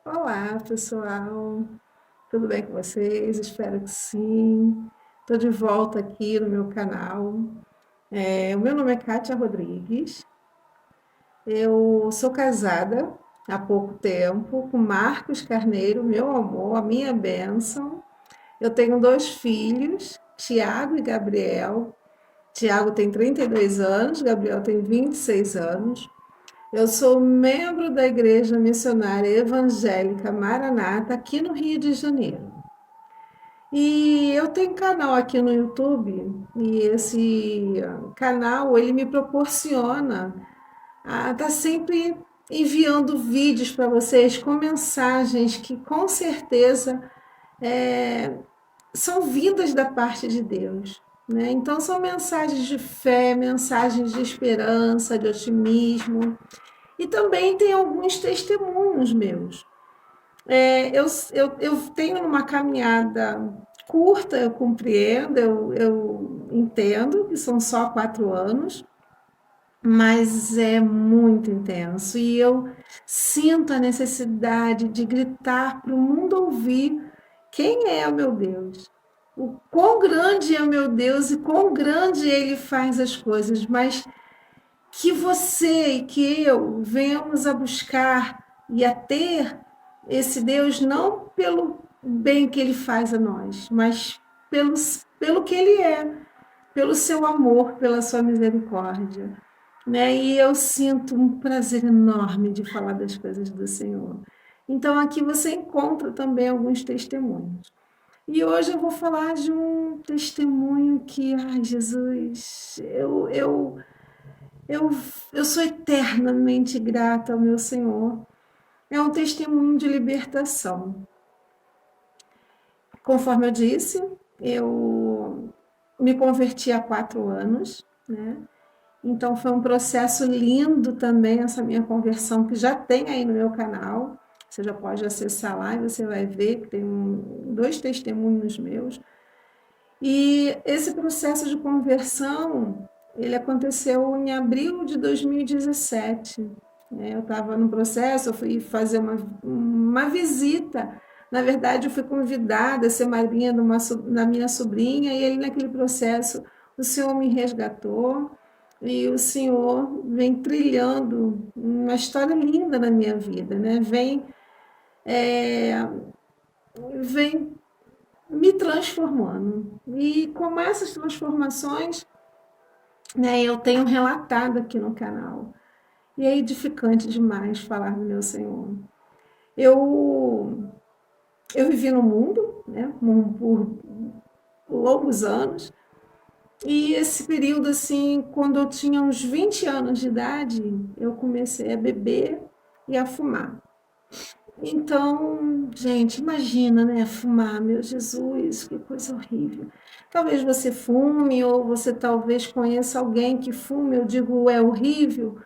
Olá, pessoal. Tudo bem com vocês? Espero que sim. Estou de volta aqui no meu canal. O meu nome é Kátia Rodrigues. Eu sou casada há pouco tempo com Marcos Carneiro, meu amor, a minha bênção. Eu tenho dois filhos, Tiago e Gabriel. Tiago tem 32 anos, Gabriel tem 26 anos. Eu sou membro da Igreja Missionária Evangélica Maranata, aqui no Rio de Janeiro. E eu tenho um canal aqui no YouTube, e esse canal, ele me proporciona a estar sempre enviando vídeos para vocês com mensagens que com certeza é, são vindas da parte de Deus. Né? Então, são mensagens de fé, mensagens de esperança, de otimismo, e também tem alguns testemunhos meus. Eu tenho uma caminhada curta, eu compreendo, eu entendo que são só 4 anos, mas é muito intenso e eu sinto a necessidade de gritar para o mundo ouvir quem é o meu Deus. O quão grande é o meu Deus e quão grande ele faz as coisas, mas que você e que eu venhamos a buscar e a ter esse Deus não pelo bem que ele faz a nós, mas pelo, pelo que ele é, pelo seu amor, pela sua misericórdia. Né? E eu sinto um prazer enorme de falar das coisas do Senhor. Então aqui você encontra também alguns testemunhos. E hoje eu vou falar de um testemunho que, ai Jesus, eu, eu sou eternamente grata ao meu Senhor. É um testemunho de libertação. Conforme eu disse, eu me converti há 4 anos, né? Então foi um processo lindo também essa minha conversão, que já tem aí no meu canal. Você já pode acessar lá e você vai ver que tem dois testemunhos meus. E esse processo de conversão, ele aconteceu em abril de 2017. Eu estava no processo, eu fui fazer uma visita. Na verdade, eu fui convidada a ser madrinha da minha sobrinha, e aí naquele processo o Senhor me resgatou e o Senhor vem trilhando uma história linda na minha vida, né? É, vem me transformando. E com essas transformações, né, eu tenho relatado aqui no canal. E é edificante demais falar do meu Senhor. Eu, eu vivi no mundo, né, por longos anos, e esse período, assim, quando eu tinha uns 20 anos de idade, eu comecei a beber e a fumar. Então, gente, imagina, né? Fumar, meu Jesus, que coisa horrível. Talvez você fume, ou você talvez conheça alguém que fume, eu digo, é horrível,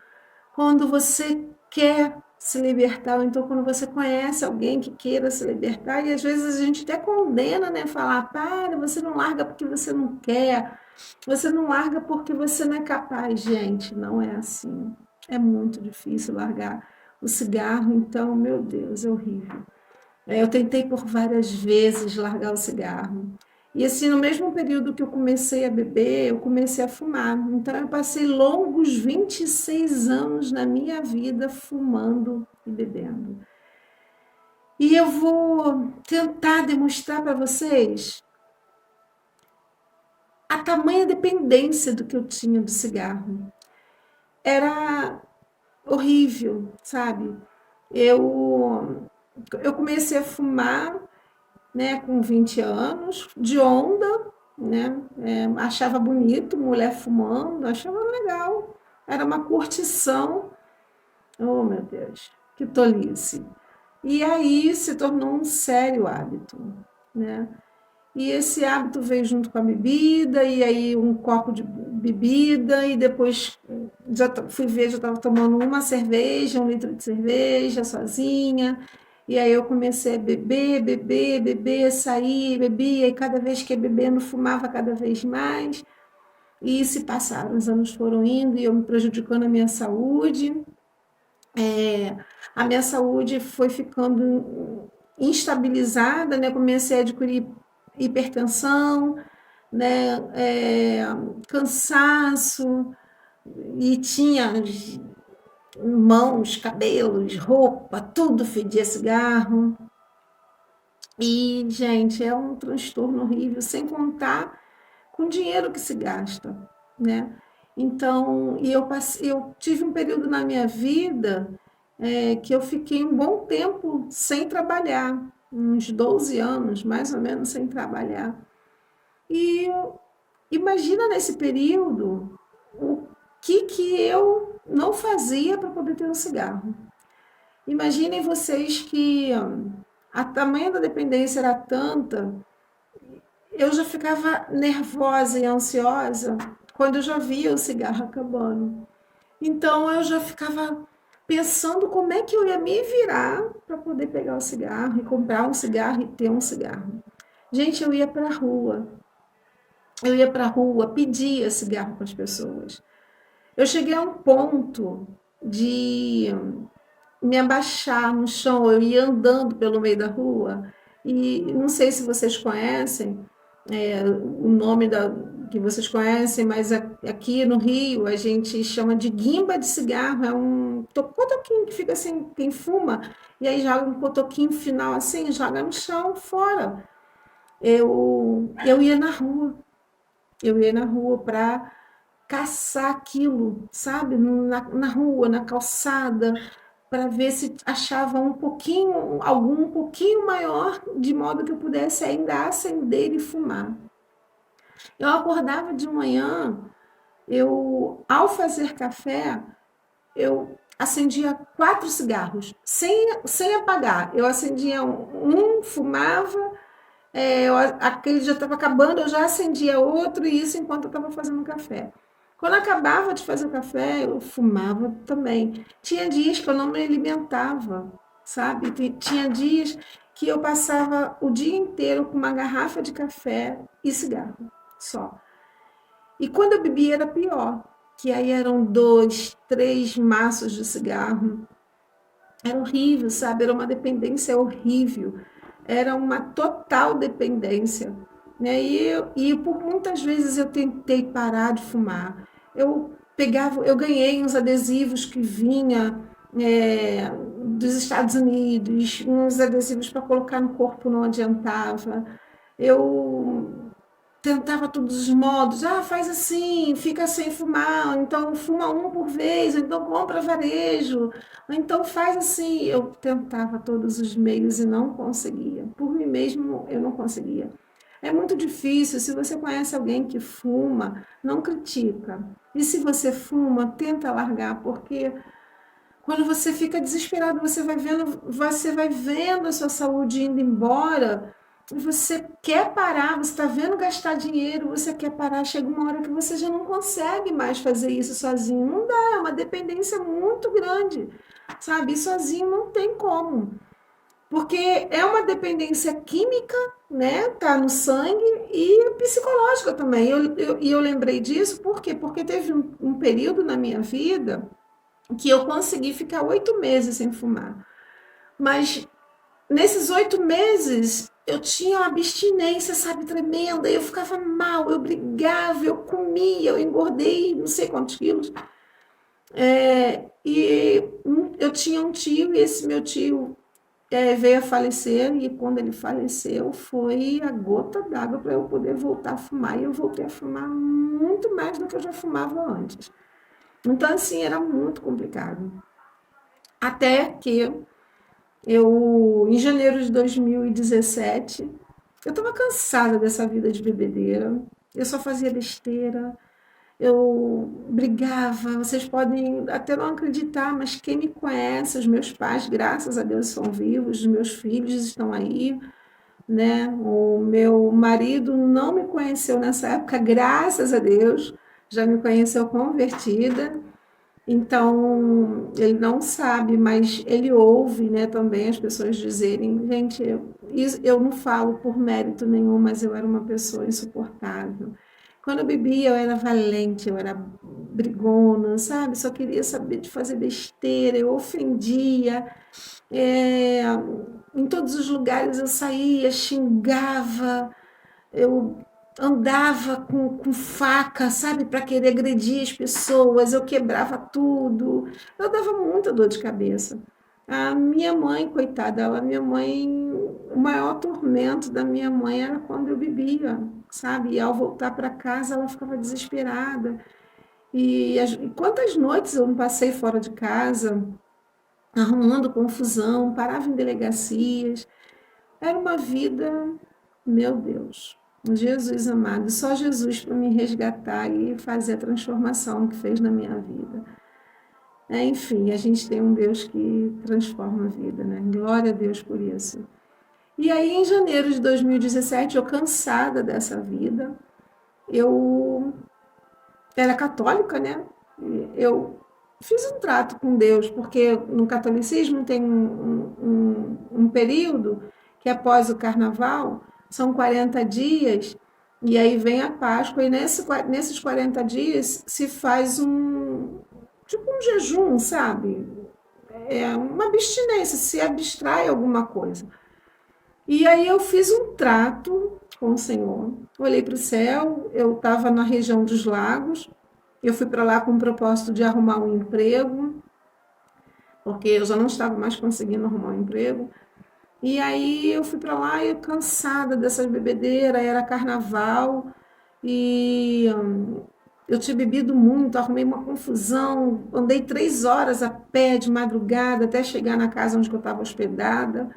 quando você quer se libertar, ou então quando você conhece alguém que queira se libertar, e às vezes a gente até condena, né? Falar, para, você não larga porque você não quer, você não larga porque você não é capaz. Gente, não é assim. É muito difícil largar o cigarro, então, meu Deus, é horrível. Eu tentei por várias vezes largar o cigarro. E assim, no mesmo período que eu comecei a beber, eu comecei a fumar. Então, eu passei longos 26 anos na minha vida fumando e bebendo. E eu vou tentar demonstrar para vocês a tamanha dependência do que eu tinha do cigarro. Era horrível, sabe? Eu comecei a fumar, né, com 20 anos, de onda, né? Achava bonito, mulher fumando, achava legal. Era uma curtição. Oh, meu Deus, que tolice. E aí se tornou um sério hábito, né? E esse hábito veio junto com a bebida, e aí um copo de bebida, e depois já fui ver, já estava tomando uma cerveja, 1 litro de cerveja sozinha. E aí eu comecei a beber, beber, beber, sair, bebia, e cada vez que ia bebendo, fumava cada vez mais. E se passaram, os anos foram indo, e eu me prejudicando a minha saúde. É, a minha saúde foi ficando instabilizada, né? Comecei a adquirir hipertensão, né? Cansaço, e tinha mãos, cabelos, roupa, tudo fedia cigarro. E, gente, é um transtorno horrível, sem contar com o dinheiro que se gasta, né? Então, eu tive um período na minha vida que eu fiquei um bom tempo sem trabalhar, uns 12 anos, mais ou menos, sem trabalhar. E imagina nesse período o que eu não fazia para poder ter um cigarro. Imaginem vocês que a tamanho da dependência era tanta, eu já ficava nervosa e ansiosa quando eu já via o cigarro acabando. Então eu já ficava pensando como é que eu ia me virar para poder pegar o cigarro e comprar um cigarro e ter um cigarro. Gente, eu ia para a rua, pedia cigarro para as pessoas. Eu cheguei a um ponto de me abaixar no chão, eu ia andando pelo meio da rua, e não sei se vocês conhecem o nome que vocês conhecem, mas aqui no Rio a gente chama de guimba de cigarro, é um cotoquinho que fica assim, quem fuma, e aí joga um cotoquinho final assim, joga no chão, fora. Eu ia na rua, eu ia na rua para caçar aquilo, sabe? Na rua, na calçada, para ver se achava um pouquinho, algum um pouquinho maior, de modo que eu pudesse ainda acender e fumar. Eu acordava de manhã, ao fazer café, eu acendia 4 cigarros, sem apagar. Eu acendia fumava, aquele já estava acabando, eu já acendia outro, e isso enquanto eu estava fazendo café. Quando acabava de fazer o café, eu fumava também. Tinha dias que eu não me alimentava, sabe? Tinha dias que eu passava o dia inteiro com uma garrafa de café e cigarro, só. E quando eu bebia era pior, que aí eram 2, 3 maços de cigarro. Era horrível, sabe? Era uma dependência horrível. Era uma total dependência, né? E por muitas vezes eu tentei parar de fumar. Eu ganhei uns adesivos que vinha dos Estados Unidos, uns adesivos para colocar no corpo, não adiantava. Eu tentava todos os modos, faz assim, fica sem fumar, então fuma um por vez, ou então compra varejo, ou então faz assim. Eu tentava todos os meios e não conseguia. Por mim mesmo, eu não conseguia. É muito difícil. Se você conhece alguém que fuma, não critica. E se você fuma, tenta largar, porque quando você fica desesperado, você vai vendo a sua saúde indo embora, você quer parar, você está vendo gastar dinheiro, você quer parar, chega uma hora que você já não consegue mais fazer isso sozinho. Não dá, é uma dependência muito grande, sabe? E sozinho não tem como. Porque é uma dependência química, né? Tá no sangue e psicológica também. Eu lembrei disso, por quê? Porque teve um período na minha vida que eu consegui ficar 8 meses sem fumar. Mas nesses 8 meses eu tinha uma abstinência, sabe, tremenda. Eu ficava mal, eu brigava, eu comia, eu engordei não sei quantos quilos. E eu tinha um tio, e esse meu tio veio a falecer, e quando ele faleceu foi a gota d'água para eu poder voltar a fumar. E eu voltei a fumar muito mais do que eu já fumava antes. Então, assim, era muito complicado. Até que em janeiro de 2017, eu estava cansada dessa vida de bebedeira. Eu só fazia besteira, eu brigava. Vocês podem até não acreditar, mas quem me conhece, os meus pais, graças a Deus, são vivos, os meus filhos estão aí, né? O meu marido não me conheceu nessa época, graças a Deus, já me conheceu convertida. Então, ele não sabe, mas ele ouve, né, também as pessoas dizerem, gente, eu não falo por mérito nenhum, mas eu era uma pessoa insuportável. Quando eu bebia, eu era valente, eu era brigona, sabe? Só queria saber de fazer besteira, eu ofendia. É, em todos os lugares eu saía, xingava, eu andava com faca, sabe, para querer agredir as pessoas, eu quebrava tudo, eu dava muita dor de cabeça. A minha mãe, coitada, minha mãe, o maior tormento da minha mãe era quando eu bebia, sabe? E ao voltar para casa ela ficava desesperada. E quantas noites eu não passei fora de casa, arrumando confusão, parava em delegacias. Era uma vida, meu Deus, Jesus amado, só Jesus para me resgatar e fazer a transformação que fez na minha vida. Enfim, a gente tem um Deus que transforma a vida, né? Glória a Deus por isso. E aí, em janeiro de 2017, eu cansada dessa vida, eu era católica, né? Eu fiz um trato com Deus, porque no catolicismo tem um período que após o carnaval são 40 dias, e aí vem a Páscoa, e nesses 40 dias se faz tipo um jejum, sabe? É uma abstinência, se abstrai alguma coisa. E aí eu fiz um trato com o Senhor. Olhei para o céu, eu estava na região dos lagos, eu fui para lá com o propósito de arrumar um emprego, porque eu já não estava mais conseguindo arrumar um emprego. E aí eu fui para lá e cansada dessas bebedeiras, era carnaval, e eu tinha bebido muito, arrumei uma confusão, andei 3 horas a pé de madrugada até chegar na casa onde eu estava hospedada.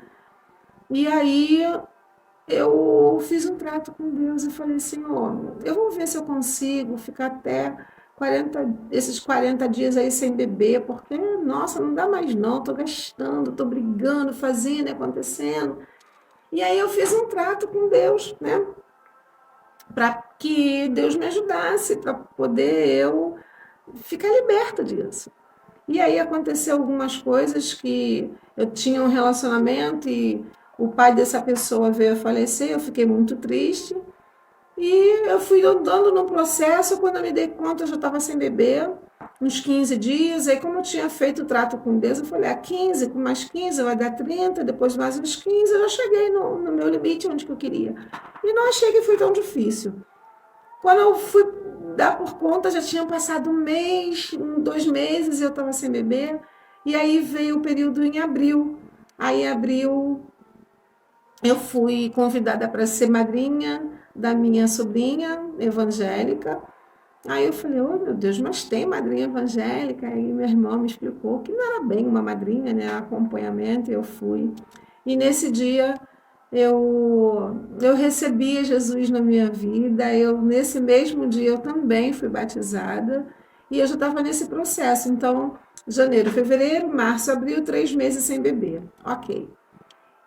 E aí eu fiz um trato com Deus e falei, Senhor, eu vou ver se eu consigo ficar até esses 40 dias aí sem beber, porque, nossa, não dá mais não, estou gastando, estou brigando, fazendo, acontecendo. E aí eu fiz um trato com Deus, né? Para que Deus me ajudasse, para poder eu ficar liberta disso. E aí aconteceu algumas coisas que eu tinha um relacionamento e o pai dessa pessoa veio a falecer, eu fiquei muito triste. E eu fui andando no processo, quando eu me dei conta, eu já estava sem beber, uns 15 dias. Aí, como eu tinha feito o trato com Deus, eu falei: 15, com mais 15 vai dar 30, depois mais uns 15, eu já cheguei no meu limite, onde que eu queria. E não achei que foi tão difícil. Quando eu fui dar por conta, já tinham passado um mês, 2 meses, e eu estava sem beber. E aí veio o período em abril. Aí, em abril, eu fui convidada para ser madrinha da minha sobrinha evangélica. Aí eu falei, oh meu Deus, mas tem madrinha evangélica? Aí meu irmão me explicou que não era bem uma madrinha, né? Acompanhamento, e eu fui. E nesse dia eu recebi Jesus na minha vida. Nesse mesmo dia, eu também fui batizada. E eu já estava nesse processo. Então, janeiro, fevereiro, março, abril, 3 meses sem beber. Ok.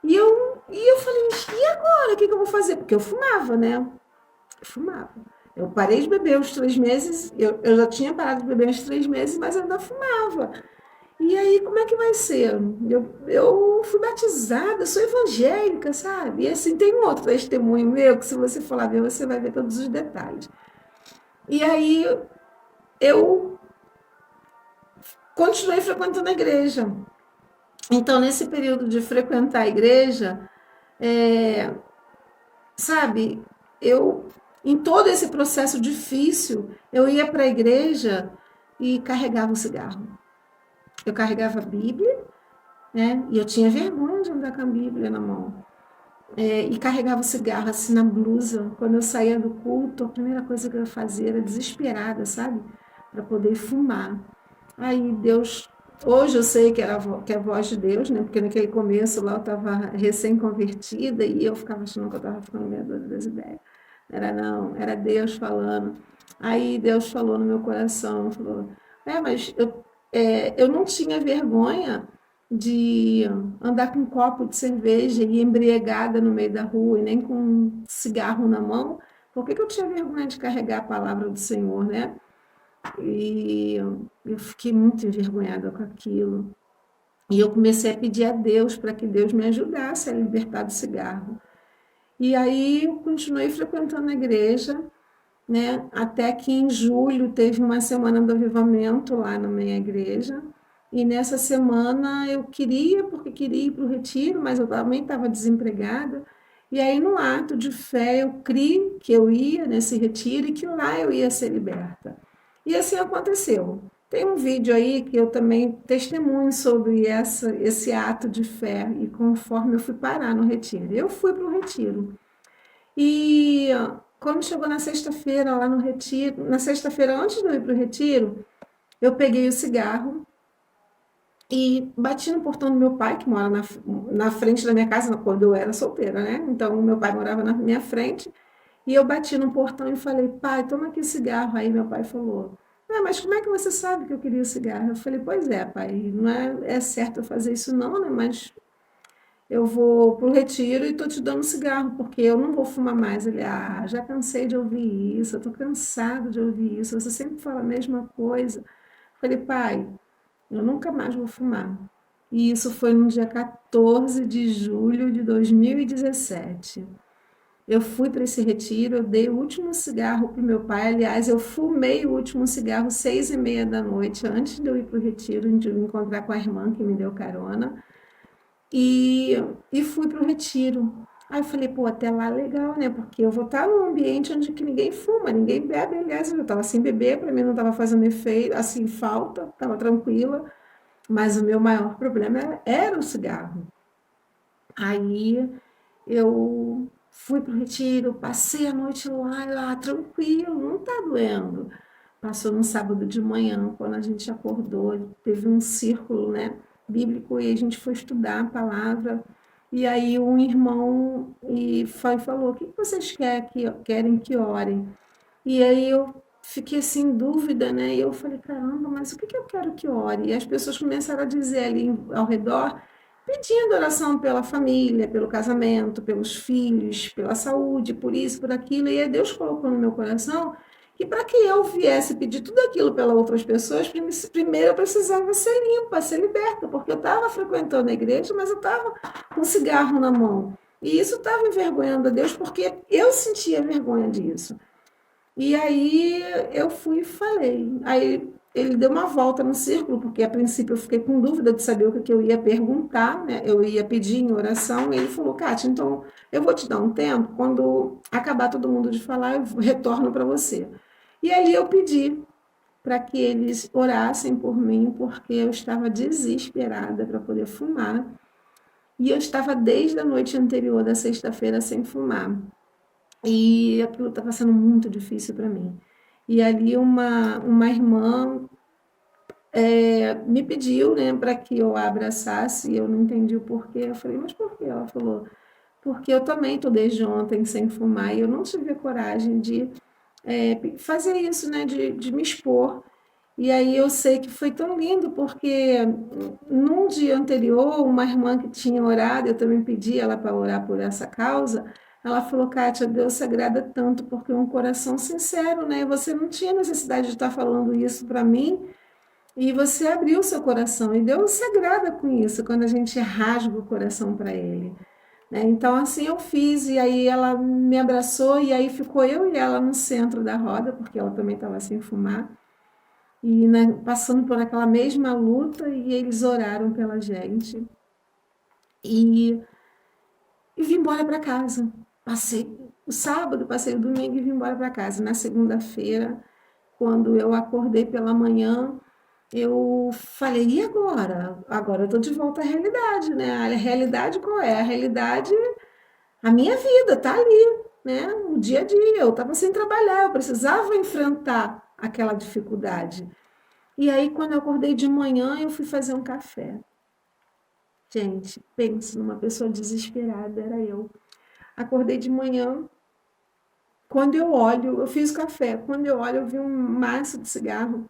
E eu falei, e agora? O que eu vou fazer? Porque eu fumava, né? Eu fumava. Eu parei de beber uns 3 meses, eu já tinha parado de beber uns 3 meses, mas eu ainda fumava. E aí, como é que vai ser? Eu fui batizada, sou evangélica, sabe? E assim, tem um outro testemunho meu, que se você for lá ver, você vai ver todos os detalhes. E aí, eu continuei frequentando a igreja. Então, nesse período de frequentar a igreja, é, sabe, em todo esse processo difícil, eu ia para a igreja e carregava o cigarro. Eu carregava a Bíblia, né? E eu tinha vergonha de andar com a Bíblia na mão. E carregava o cigarro assim na blusa. Quando eu saía do culto, a primeira coisa que eu fazia era desesperada, sabe? Para poder fumar. Aí Deus, hoje eu sei que é a voz de Deus, né? Porque naquele começo lá eu estava recém-convertida e eu ficava achando que eu estava ficando meio doida das ideias. Não, era Deus falando. Aí Deus falou no meu coração, falou, mas eu não tinha vergonha de andar com um copo de cerveja e embriagada no meio da rua e nem com um cigarro na mão. Por que eu tinha vergonha de carregar a palavra do Senhor, né? E eu fiquei muito envergonhada com aquilo. E eu comecei a pedir a Deus para que Deus me ajudasse a libertar do cigarro. E aí eu continuei frequentando a igreja. né? Até que em julho teve uma semana do avivamento lá na minha igreja. E nessa semana eu queria, porque queria ir para o retiro, mas eu também estava desempregada. E aí, no ato de fé, eu criei que eu ia nesse retiro e que lá eu ia ser liberta. E assim aconteceu. Tem um vídeo aí que eu também testemunho sobre esse ato de fé e conforme eu fui parar no retiro. Eu fui para o retiro. E quando chegou na sexta-feira, lá no retiro, na sexta-feira, antes de eu ir para o retiro, eu peguei o cigarro e bati no portão do meu pai, que mora na frente da minha casa, quando eu era solteira, né? Então, o meu pai morava na minha frente, e eu bati no portão e falei, pai, toma aqui o cigarro. Aí meu pai falou, ah, mas como é que você sabe que eu queria o cigarro? Eu falei, pois é, pai, não é certo eu fazer isso não, né? Mas eu vou pro retiro e tô te dando cigarro, porque eu não vou fumar mais. Ele, ah, já cansei de ouvir isso, eu tô cansado de ouvir isso, você sempre fala a mesma coisa. Eu falei, pai, eu nunca mais vou fumar. E isso foi no dia 14 de julho de 2017. Eu fui para esse retiro, eu dei o último cigarro para o meu pai. Aliás, eu fumei o último cigarro 6h30 da noite, antes de eu ir para o retiro, de me encontrar com a irmã que me deu carona. E, e fui para o retiro. Aí eu falei, pô, até lá legal, né? Porque eu vou estar num ambiente onde que ninguém fuma, ninguém bebe. Aliás, eu estava sem beber, para mim não estava fazendo efeito, assim, falta, estava tranquila. Mas o meu maior problema era o cigarro. Aí eu fui para o retiro, passei a noite lá, tranquilo, não está doendo. Passou no sábado de manhã, quando a gente acordou, teve um círculo, né, bíblico e a gente foi estudar a palavra. E aí um irmão falou: o que vocês querem que orem? E aí eu fiquei assim em dúvida, né? E eu falei: caramba, mas o que eu quero que ore? E as pessoas começaram a dizer ali ao redor, pedindo oração pela família, pelo casamento, pelos filhos, pela saúde, por isso, por aquilo. E aí Deus colocou no meu coração que para que eu viesse pedir tudo aquilo pelas outras pessoas, primeiro eu precisava ser limpa, ser liberta, porque eu estava frequentando a igreja, mas eu estava com um cigarro na mão. E isso estava envergonhando a Deus, porque eu sentia vergonha disso. E aí eu fui e falei. Aí ele deu uma volta no círculo, porque a princípio eu fiquei com dúvida de saber o que eu ia perguntar, né? Eu ia pedir em oração, e ele falou, Kátia, então eu vou te dar um tempo, quando acabar todo mundo de falar, eu retorno para você. E aí eu pedi para que eles orassem por mim, porque eu estava desesperada para poder fumar, e eu estava desde a noite anterior da sexta-feira sem fumar. E aquilo estava sendo muito difícil para mim. E ali uma irmã me pediu, né, para que eu a abraçasse, e eu não entendi o porquê. Eu falei, mas por quê? Ela falou, porque eu também estou desde ontem sem fumar e eu não tive a coragem de fazer isso, né, de me expor. E aí eu sei que foi tão lindo, porque num dia anterior, uma irmã que tinha orado, eu também pedi ela para orar por essa causa, ela falou, Kátia, Deus se agrada tanto, porque é um coração sincero, né? Você não tinha necessidade de estar falando isso para mim, e você abriu o seu coração, e Deus se agrada com isso, quando a gente rasga o coração para Ele. Né? Então, assim eu fiz, e aí ela me abraçou, e aí ficou eu e ela no centro da roda, porque ela também estava sem fumar, e né, passando por aquela mesma luta, e eles oraram pela gente. E, e vim embora para casa. Passei o sábado, passei o domingo e vim embora para casa. Na segunda-feira, quando eu acordei pela manhã, eu falei, e agora? Agora eu estou de volta à realidade, né? A realidade qual é? A realidade, a minha vida está ali, né? O dia a dia. Eu estava sem trabalhar, eu precisava enfrentar aquela dificuldade. E aí, quando eu acordei de manhã, eu fui fazer um café. Gente, pense numa pessoa desesperada, era eu. Acordei de manhã, quando eu olho, eu fiz café. Quando eu olho, eu vi um maço de cigarro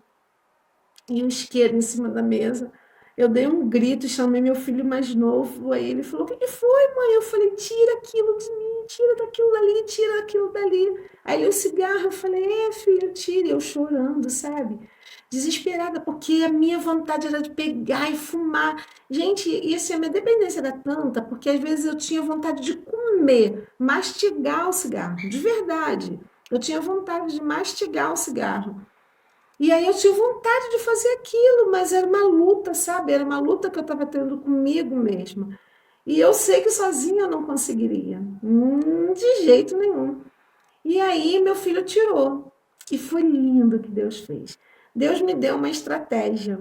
e um isqueiro em cima da mesa. Eu dei um grito, chamei meu filho mais novo. Aí ele falou: o que foi, mãe? Eu falei: tira aquilo de mim, tira daquilo dali, tira daquilo dali. Aí ele, o cigarro, eu falei: filho, tira. E eu chorando, sabe? Desesperada, porque a minha vontade era de pegar e fumar. Gente, e assim, a minha dependência era tanta, porque às vezes eu tinha vontade de comer, mastigar o cigarro, de verdade. Eu tinha vontade de mastigar o cigarro. E aí eu tive vontade de fazer aquilo, mas era uma luta, sabe? Era uma luta que eu estava tendo comigo mesma. E eu sei que sozinha eu não conseguiria, de jeito nenhum. E aí meu filho tirou. E foi lindo o que Deus fez. Deus me deu uma estratégia,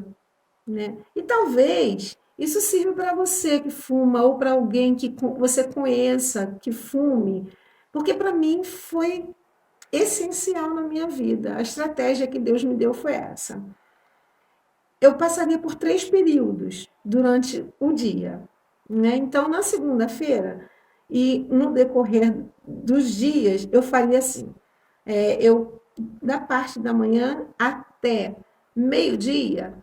né? E talvez isso sirva para você que fuma ou para alguém que você conheça que fume, porque para mim foi essencial na minha vida. A estratégia que Deus me deu foi essa. Eu passaria por 3 períodos durante o dia, né? Então, na segunda-feira e no decorrer dos dias, eu faria assim: eu, da parte da manhã até meio-dia,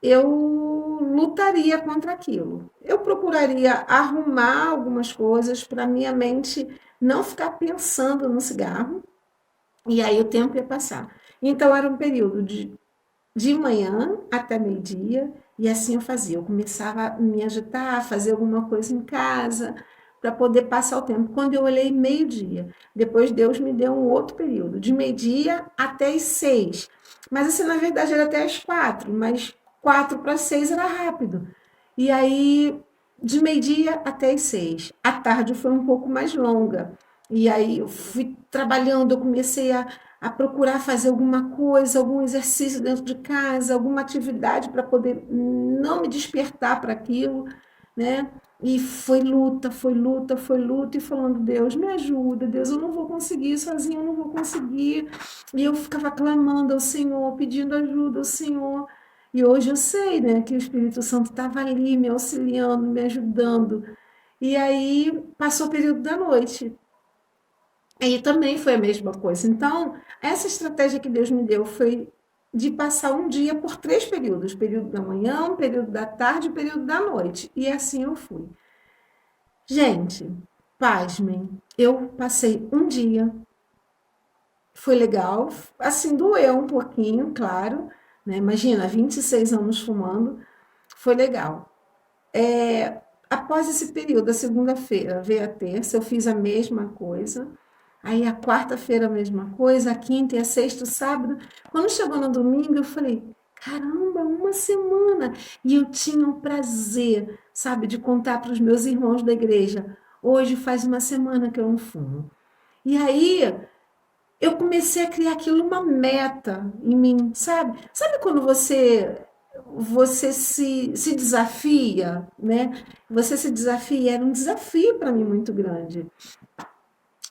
eu lutaria contra aquilo. Eu procuraria arrumar algumas coisas para minha mente não ficar pensando no cigarro, e aí o tempo ia passar. Então, era um período de manhã até meio-dia, e assim eu fazia. Eu começava a me agitar, a fazer alguma coisa em casa, para poder passar o tempo. Quando eu olhei meio-dia, depois Deus me deu um outro período, de meio-dia até as 6. Mas assim, na verdade, era até as 4, mas 4 para 6 era rápido. E aí, de meio-dia até as 6. A tarde foi um pouco mais longa. E aí eu fui trabalhando, eu comecei a procurar fazer alguma coisa, algum exercício dentro de casa, alguma atividade para poder não me despertar para aquilo, né? E foi luta, foi luta, foi luta, e falando, Deus, me ajuda, Deus, eu não vou conseguir sozinho, eu não vou conseguir. E eu ficava clamando ao Senhor, pedindo ajuda ao Senhor. E hoje eu sei, né, que o Espírito Santo estava ali me auxiliando, me ajudando. E aí passou o período da noite. E também foi a mesma coisa. Então, essa estratégia que Deus me deu foi de passar um dia por 3 períodos: período da manhã, período da tarde, período da noite. E assim eu fui. Gente, pasmem, eu passei um dia, foi legal, assim, doeu um pouquinho, claro, né? Imagina, 26 anos fumando, foi legal. Após esse período, a segunda-feira veio a terça, eu fiz a mesma coisa. Aí a quarta-feira a mesma coisa, a quinta e a sexta, o sábado. Quando chegou no domingo, eu falei, caramba, uma semana. E eu tinha o prazer, sabe, de contar para os meus irmãos da igreja. Hoje faz uma semana que eu não fumo. E aí eu comecei a criar aquilo uma meta em mim, sabe? Sabe quando você se desafia, né? Você se desafia, era um desafio para mim muito grande.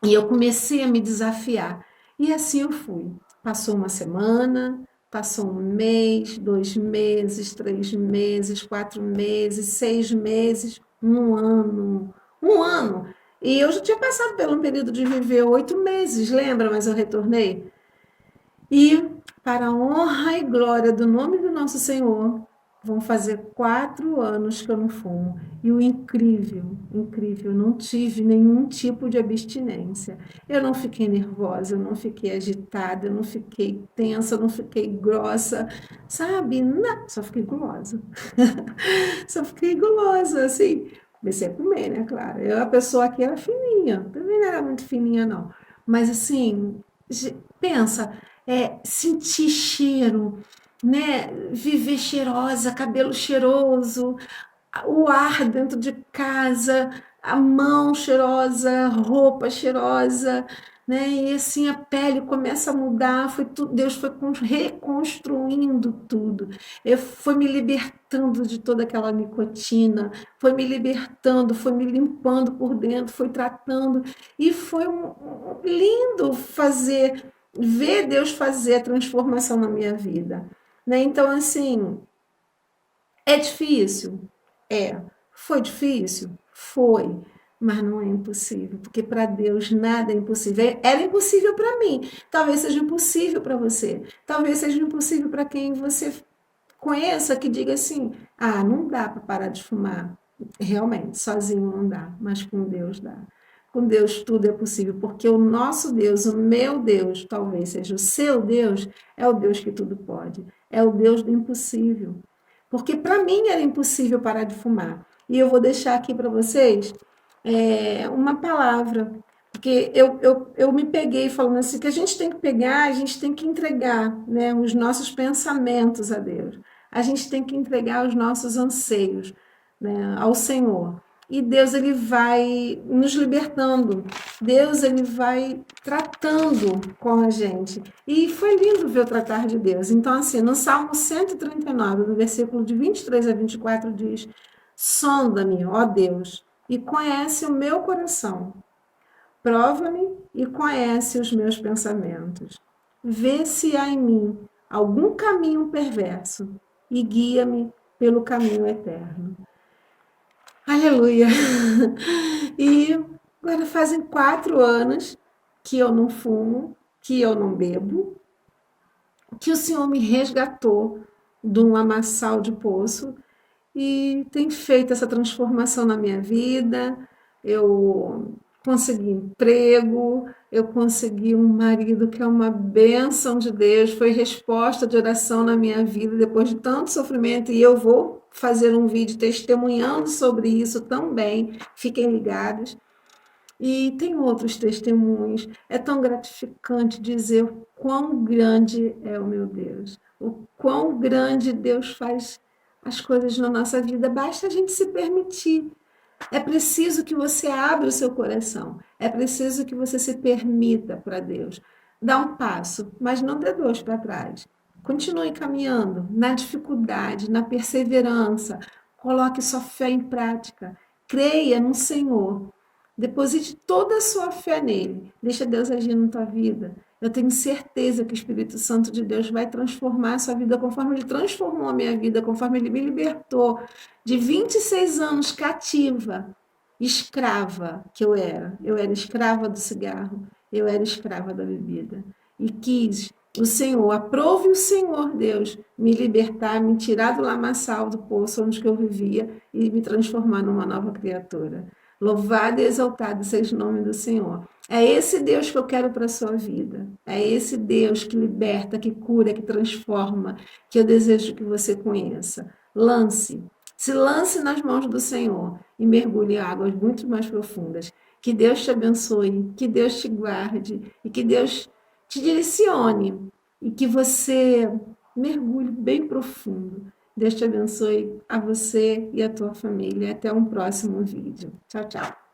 E eu comecei a me desafiar. E assim eu fui. Passou uma semana, passou um mês, 2 meses, 3 meses, 4 meses, 6 meses, um ano. Um ano. E eu já tinha passado por um período de viver 8 meses, lembra? Mas eu retornei. E, para a honra e glória do nome do nosso Senhor, vão fazer 4 anos que eu não fumo. E o incrível, incrível, eu não tive nenhum tipo de abstinência. Eu não fiquei nervosa, eu não fiquei agitada, eu não fiquei tensa, eu não fiquei grossa, sabe? Não, só fiquei gulosa. Só fiquei gulosa, assim. Comecei a comer, né? Claro. Eu, a pessoa aqui era fininha, também não era muito fininha, não. Mas assim, pensa, sentir cheiro, né? Viver cheirosa, cabelo cheiroso, o ar dentro de casa, a mão cheirosa, roupa cheirosa, né? E assim a pele começa a mudar, foi tudo, Deus foi reconstruindo tudo. Foi me libertando de toda aquela nicotina, foi me libertando, foi me limpando por dentro, foi tratando, e foi lindo ver Deus fazer a transformação na minha vida, né? Então, assim, é difícil? É. Foi difícil? Foi. Mas não é impossível, porque para Deus nada é impossível. Era impossível para mim, talvez seja impossível para você, talvez seja impossível para quem você conheça, que diga assim: ah, não dá para parar de fumar. Realmente, sozinho não dá, mas com Deus dá. Com Deus tudo é possível, porque o nosso Deus, o meu Deus, talvez seja o seu Deus, é o Deus que tudo pode, é o Deus do impossível. Porque para mim era impossível parar de fumar. E eu vou deixar aqui para vocês uma palavra. Porque eu me peguei falando assim, que a gente tem que pegar, a gente tem que entregar, né, os nossos pensamentos a Deus. A gente tem que entregar os nossos anseios, né, ao Senhor. E Deus, ele vai nos libertando. Deus, ele vai tratando com a gente. E foi lindo ver o tratar de Deus. Então, assim, no Salmo 139, no versículo de 23 a 24, diz: sonda-me, ó Deus, e conhece o meu coração. Prova-me e conhece os meus pensamentos. Vê se há em mim algum caminho perverso e guia-me pelo caminho eterno. Aleluia! E agora fazem 4 anos que eu não fumo, que eu não bebo, que o Senhor me resgatou de um lamaçal de poço e tem feito essa transformação na minha vida. Eu consegui emprego, eu consegui um marido que é uma bênção de Deus, foi resposta de oração na minha vida depois de tanto sofrimento, e eu vou fazer um vídeo testemunhando sobre isso também. Fiquem ligados. E tem outros testemunhos. É tão gratificante dizer o quão grande é o meu Deus, o quão grande Deus faz as coisas na nossa vida. Basta a gente se permitir. É preciso que você abra o seu coração. É preciso que você se permita para Deus. Dá um passo, mas não dê dois para trás. Continue caminhando na dificuldade, na perseverança. Coloque sua fé em prática. Creia no Senhor. Deposite toda a sua fé nele. Deixa Deus agir na tua vida. Eu tenho certeza que o Espírito Santo de Deus vai transformar a sua vida conforme ele transformou a minha vida, conforme ele me libertou de 26 anos cativa, escrava que eu era. Eu era escrava do cigarro, eu era escrava da bebida. E quis o Senhor, aprove o Senhor Deus me libertar, me tirar do lamaçal do poço onde eu vivia e me transformar numa nova criatura. Louvado e exaltado seja o nome do Senhor. É esse Deus que eu quero para a sua vida. É esse Deus que liberta, que cura, que transforma, que eu desejo que você conheça. Se lance nas mãos do Senhor e mergulhe em águas muito mais profundas. Que Deus te abençoe, que Deus te guarde e que Deus te direcione e que você mergulhe bem profundo. Deus te abençoe a você e a tua família. Até um próximo vídeo. Tchau, tchau.